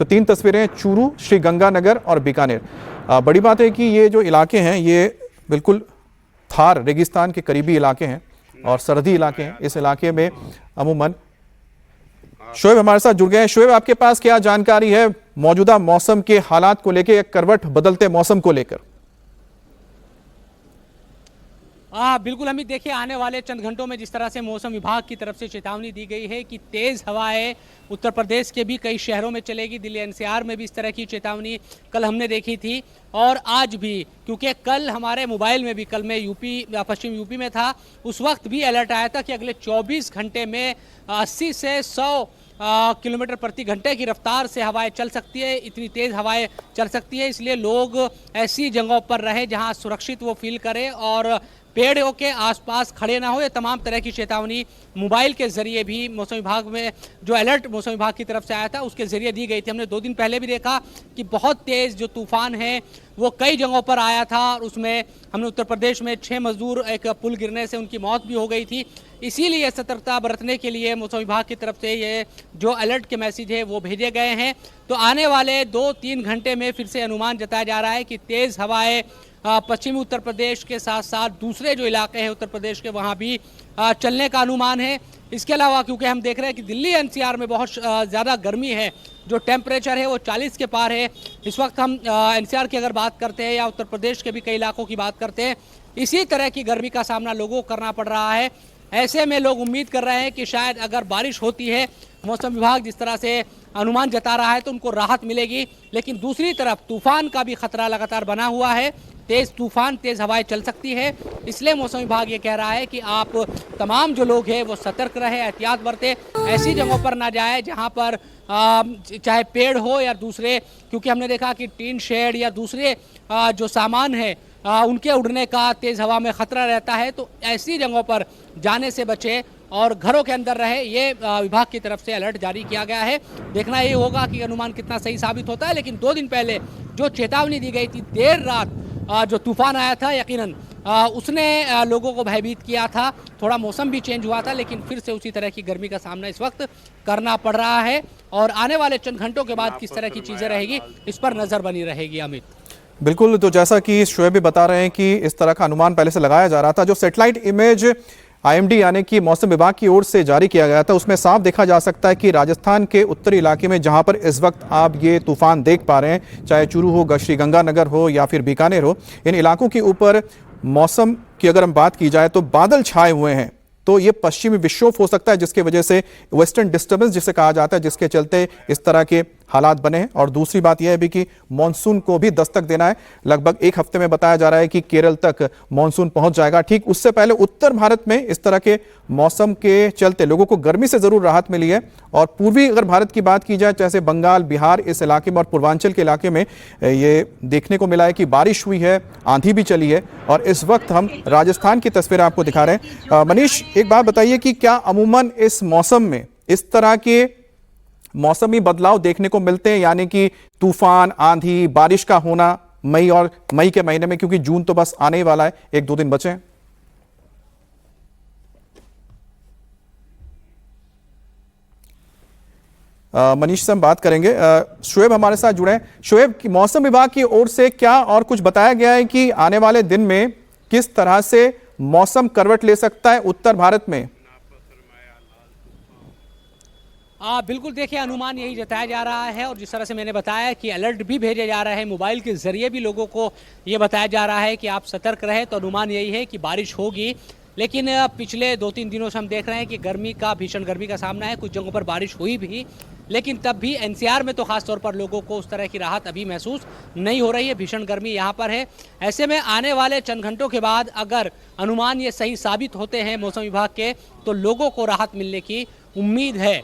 तो 3 तस्वीरें चूरू, श्रीगंगानगर और बीकानेर। बड़ी बात है कि ये जो इलाके हैं ये बिल्कुल थार रेगिस्तान के करीबी इलाके हैं और सरहदी इलाके हैं। इस इलाके में अमूमन शोएब हमारे साथ जुड़ गए हैं। शोएब, आपके पास क्या जानकारी है मौजूदा मौसम के हालात को लेकर, करवट बदलते मौसम को लेकर? बिल्कुल हमें देखिए, आने वाले चंद घंटों में जिस तरह से मौसम विभाग की तरफ से चेतावनी दी गई है कि तेज़ हवाएं उत्तर प्रदेश के भी कई शहरों में चलेगी। दिल्ली एनसीआर में भी इस तरह की चेतावनी कल हमने देखी थी और आज भी, क्योंकि कल हमारे मोबाइल में भी, कल मैं पश्चिम यूपी में था, उस वक्त भी अलर्ट आया था कि अगले 24 घंटे में 80 से 100 किलोमीटर प्रति घंटे की रफ्तार से हवाएं चल सकती है। इतनी तेज़ हवाएं चल सकती है, इसलिए लोग ऐसी जगहों पर रहे जहां सुरक्षित वो फील करें और पेड़ों के आसपास खड़े ना हो। ये तमाम तरह की चेतावनी मोबाइल के जरिए भी मौसम विभाग में, जो अलर्ट मौसम विभाग की तरफ से आया था, उसके जरिए दी गई थी। हमने 2 दिन पहले भी देखा कि बहुत तेज़ जो तूफान है वो कई जगहों पर आया था और उसमें हमने उत्तर प्रदेश में 6 मजदूर, एक पुल गिरने से उनकी मौत भी हो गई थी। इसीलिए सतर्कता बरतने के लिए मौसम विभाग की तरफ से ये जो अलर्ट के मैसेज है वो भेजे गए हैं। तो आने वाले 2-3 घंटे में फिर से अनुमान जताया जा रहा है कि तेज़ हवाएं पश्चिमी उत्तर प्रदेश के साथ साथ दूसरे जो इलाके हैं उत्तर प्रदेश के, वहाँ भी चलने का अनुमान है। इसके अलावा क्योंकि हम देख रहे हैं कि दिल्ली एनसीआर में बहुत ज़्यादा गर्मी है, जो टेम्परेचर है वो 40 के पार है इस वक्त। हम एनसीआर की अगर बात करते हैं या उत्तर प्रदेश के भी कई इलाकों की बात करते हैं, इसी तरह की गर्मी का सामना लोगों को करना पड़ रहा है। ऐसे में लोग उम्मीद कर रहे हैं कि शायद अगर बारिश होती है, मौसम विभाग जिस तरह से अनुमान जता रहा है, तो उनको राहत मिलेगी। लेकिन दूसरी तरफ तूफान का भी खतरा लगातार बना हुआ है। तेज़ तूफान, तेज़ हवाएं चल सकती है। इसलिए मौसम विभाग ये कह रहा है कि आप तमाम जो लोग हैं वो सतर्क रहे, एहतियात बरते, ऐसी जगहों पर ना जाए जहां पर चाहे पेड़ हो या दूसरे, क्योंकि हमने देखा कि टीन शेड या दूसरे जो सामान है उनके उड़ने का तेज़ हवा में ख़तरा रहता है। तो ऐसी जगहों पर जाने से बचे और घरों के अंदर रहे, ये विभाग की तरफ से अलर्ट जारी किया गया है। देखना ये होगा कि अनुमान कितना सही साबित होता है। लेकिन 2 दिन पहले जो चेतावनी दी गई थी, देर रात जो तूफान आया था, यकीनन उसने लोगों को भयभीत किया था। थोड़ा मौसम भी चेंज हुआ था, लेकिन फिर से उसी तरह की गर्मी का सामना इस वक्त करना पड़ रहा है। और आने वाले चंद घंटों के बाद किस तरह की चीज़ें रहेगी, इस पर नज़र बनी रहेगी। अमित, बिल्कुल, तो जैसा कि शोएब भी बता रहे हैं कि इस तरह का अनुमान पहले से लगाया जा रहा था। जो सैटेलाइट इमेज आईएमडी यानी कि मौसम विभाग की ओर से जारी किया गया था, उसमें साफ देखा जा सकता है कि राजस्थान के उत्तरी इलाके में, जहां पर इस वक्त आप ये तूफान देख पा रहे हैं, चाहे चूरू हो, श्रीगंगानगर हो या फिर बीकानेर हो, इन इलाकों के ऊपर मौसम की अगर हम बात की जाए तो बादल छाए हुए हैं। तो ये पश्चिमी विक्षोभ हो सकता है, जिसकी वजह से वेस्टर्न डिस्टर्बेंस जिसे कहा जाता है, जिसके चलते इस तरह के हालात बने हैं। और दूसरी बात यह है भी कि मानसून को भी दस्तक देना है। लगभग 1 हफ्ते में बताया जा रहा है कि केरल तक मानसून पहुंच जाएगा। ठीक उससे पहले उत्तर भारत में इस तरह के मौसम के चलते लोगों को गर्मी से जरूर राहत मिली है। और पूर्वी अगर भारत की बात की जाए, जैसे बंगाल, बिहार, इस इलाके में और पूर्वांचल के इलाके में ये देखने को मिला है कि बारिश हुई है, आंधी भी चली है। और इस वक्त हम राजस्थान की तस्वीरें आपको दिखा रहे हैं। मनीष, एक बात बताइए कि क्या अमूमन इस मौसम में इस तरह के मौसमी बदलाव देखने को मिलते हैं, यानी कि तूफान, आंधी, बारिश का होना मई के महीने में, क्योंकि जून तो बस आने ही वाला है, 1-2 दिन बचे हैं? मनीष से हम बात करेंगे। शोएब हमारे साथ जुड़े हैं। शोएब, मौसम विभाग की ओर से क्या और कुछ बताया गया है कि आने वाले दिन में किस तरह से मौसम करवट ले सकता है उत्तर भारत में? बिल्कुल, देखिए अनुमान यही जताया जा रहा है और जिस तरह से मैंने बताया कि अलर्ट भी भेजे जा रहा है, मोबाइल के जरिए भी लोगों को ये बताया जा रहा है कि आप सतर्क रहें। तो अनुमान यही है कि बारिश होगी। लेकिन पिछले 2-3 दिनों से हम देख रहे हैं कि भीषण गर्मी का सामना है। कुछ जगहों पर बारिश हुई भी, लेकिन तब भी एनसीआर में तो खास तौर पर लोगों को उस तरह की राहत अभी महसूस नहीं हो रही है। भीषण गर्मी यहाँ पर है। ऐसे में आने वाले चंद घंटों के बाद अगर अनुमान ये सही साबित होते हैं मौसम विभाग के, तो लोगों को राहत मिलने की उम्मीद है।